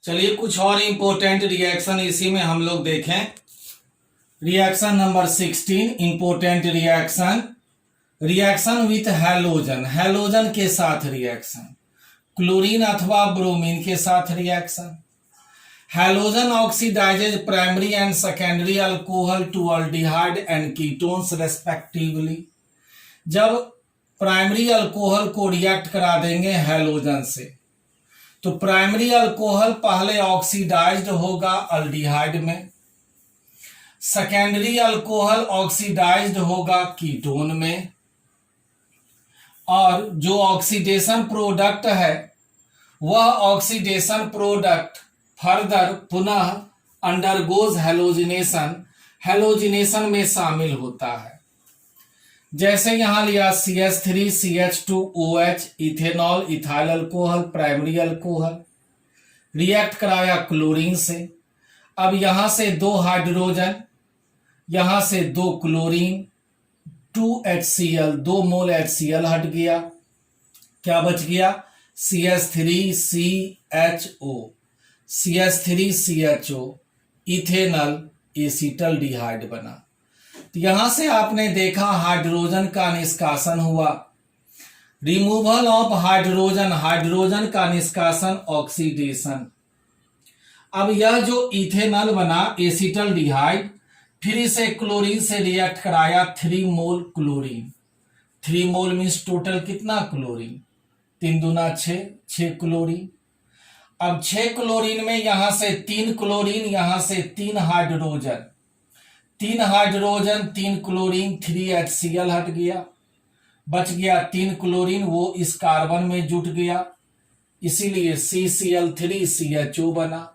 चलिए कुछ और इंपॉर्टेंट रिएक्शन इसी में हम लोग देखें। Reaction number 16 important reaction, reaction with halogen, halogen के साथ रिएक्शन, क्लोरीन अथवा ब्रोमीन के साथ reaction. Halogen oxidizes primary and secondary alcohol to aldehyde and ketones respectively. जब प्राइमरी अल्कोहल को रिएक्ट करा देंगे हैलोजन से तो प्राइमरी अल्कोहल पहले ऑक्सीडाइज्ड होगा अल्डिहाइड में, सेकेंडरी अल्कोहल ऑक्सीडाइज्ड होगा कीटोन में, और जो ऑक्सीडेशन प्रोडक्ट है वह ऑक्सीडेशन प्रोडक्ट फर्दर पुनः अंडरगोज हैलोजिनेशन, हैलोजिनेशन में शामिल होता है। जैसे यहां लिया CH3 CH2OH, ethanol ethyl alcohol primary alcohol, react कराया क्लोरीन से। अब यहां से 2 हाइड्रोजन, यहां से 2 क्लोरीन, 2 HCl, 2 मोल HCl हट गया, क्या बच गया CH3CHO, CH3CHO इथेनल एसीटल डिहाइड बना। तो यहां से आपने देखा हाइड्रोजन का निष्कासन हुआ, रिमूवल ऑफ हाइड्रोजन, हाइड्रोजन का निष्कासन ऑक्सीडेशन। अब यह जो इथेनॉल बना एसीटल डिहाइड, फिर इसे क्लोरीन से रिएक्ट कराया 3 मोल क्लोरीन, 3 मोल मीन्स टोटल कितना क्लोरीन, 3 दूना 6, 6 क्लोरीन। अब 6 क्लोरीन में यहां से 3 क्लोरीन, यहां से 3 हाइड्रोजन, 3 हाइड्रोजन 3 क्लोरीन, 3 HCl हट गया, बच गया 3 क्लोरीन, वो इस कार्बन में जुट गया, इसीलिए CCl3CHO बना।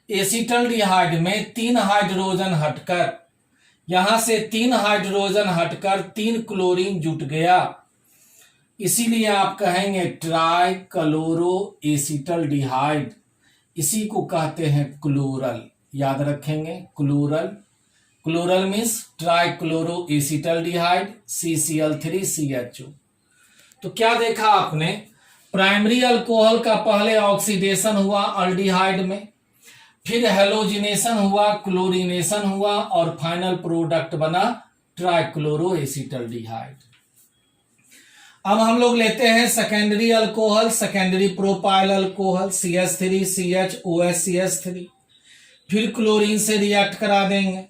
एसीटल डिहाइड में 3 हाइड्रोजन हटकर, यहां से 3 हाइड्रोजन हटकर 3 क्लोरीन जुट गया, इसीलिए आप कहेंगे ट्राई क्लोरो एसीटल डिहाइड, इसी को कहते हैं क्लोरल, याद रखेंगे chloral. Chloral means trichloroacetaldehyde CCl3CHO। तो क्या देखा आपने, प्राइमरी अल्कोहल का पहले ऑक्सीडेशन हुआ अल्डिहाइड में, फिर हैलोजिनेशन हुआ, क्लोरीनेशन हुआ, और फाइनल प्रोडक्ट बना ट्राइक्लोरो एसीटल डिहाइड। अब हम लोग लेते हैं secondary alcohol, secondary propyl alcohol CH3CHOH CH3, फिर क्लोरीन से रिएक्ट करा देंगे,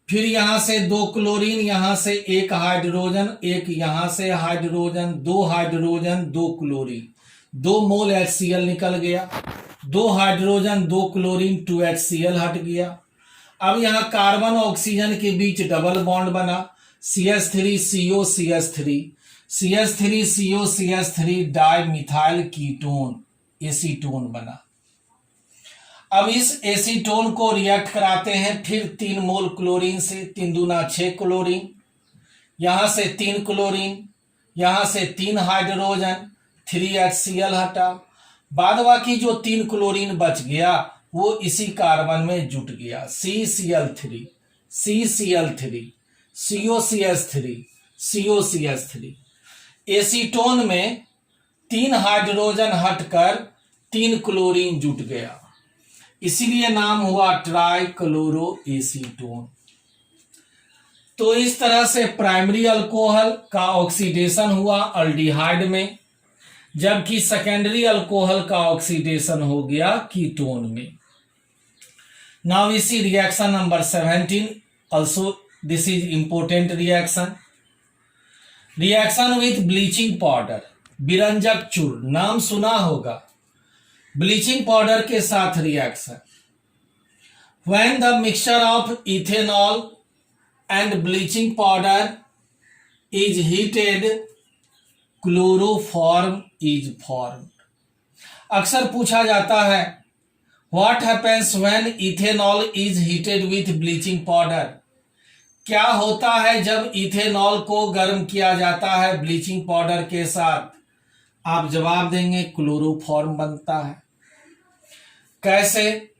फिर यहां से 2 क्लोरीन, यहां से 1 हाइड्रोजन, 1 यहां से हाइड्रोजन, 2 हाइड्रोजन 2 क्लोरीन, 2 मोल HCl निकल गया, 2 हाइड्रोजन 2 क्लोरीन, 2 HCl हट गया। अब यहां कार्बन ऑक्सीजन के बीच डबल बॉन्ड बना, CH3CO CH3, CH3CO CH3 di methyl ketone acetone बना। अब इस एसीटोन को रिएक्ट कराते हैं फिर 3 मोल क्लोरीन से, 3 दूना 6 क्लोरीन, यहां से 3 क्लोरीन, यहां से 3 हाइड्रोजन, 3 HCl हटा, बाद बाकी जो 3 क्लोरीन बच गया वो इसी कार्बन में जुट गया, CCl3 CCl3 COCH3 COCH3। Acetone में 3 हाइड्रोजन हटकर 3 क्लोरीन जुट गया, इसीलिए नाम हुआ ट्राइक्लोरो एसीटोन। तो इस तरह से प्राइमरी अल्कोहल का ऑक्सीडेशन हुआ अल्डिहाइड में, जबकि सेकेंडरी अल्कोहल का ऑक्सीडेशन हो गया कीटोन में। Now we see reaction number 17, also this is important reaction, reaction with bleaching powder, बिरंजक चूर्ण, नाम सुना होगा, ब्लीचिंग पाउडर के साथ reaction. When the mixture of ethanol and bleaching powder is heated, chloroform is formed. अक्सर पूछा जाता है what happens when ethanol is heated with bleaching powder, क्या होता है जब इथेनॉल को गर्म किया जाता है ब्लीचिंग पाउडर के साथ। आप जवाब देंगे क्लोरोफॉर्म बनता है। कैसे,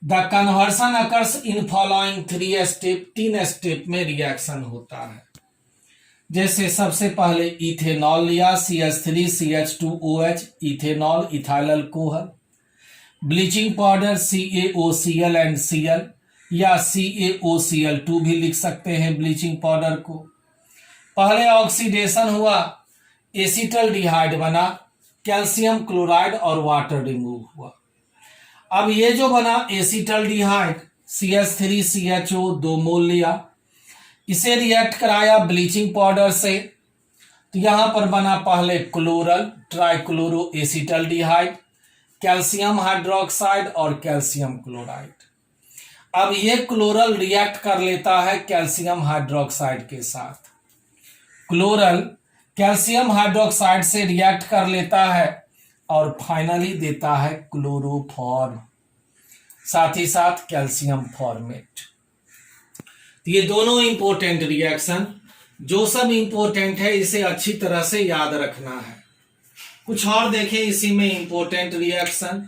the conversion occurs in following 3 step, 3 step में रिएक्शन होता है। जैसे सबसे पहले इथेनॉल लिया CH3CH2OH, ethanol ethyl alcohol, bleaching powder CaOCl and Cl, या CaOCl2 भी लिख सकते हैं ब्लीचिंग पाउडर को। पहले ऑक्सीडेशन हुआ, एसिटल्डिहाइड बना, कैल्शियम क्लोराइड और वाटर रिमूव हुआ। अब ये जो बना एसिटल्डिहाइड, CH3CHO 2 मोल लिया, इसे रिएक्ट कराया ब्लीचिंग पाउडर से, तो यहां पर बना पहले chloral trichloro acetaldehyde, calcium hydroxide और कैल्शियम क्लोराइड। अब ये क्लोरल रिएक्ट कर लेता है कैल्शियम हाइड्रोक्साइड के साथ, क्लोरल कैल्शियम हाइड्रोक्साइड से रिएक्ट कर लेता है और फाइनली देता है क्लोरोफॉर्म, साथ ही साथ कैल्शियम फॉर्मेट। तो ये दोनों इंपॉर्टेंट रिएक्शन, जो सब इंपॉर्टेंट है इसे अच्छी तरह से याद रखना है। कुछ और देखें इसी में इंपॉर्टेंट रिएक्शन।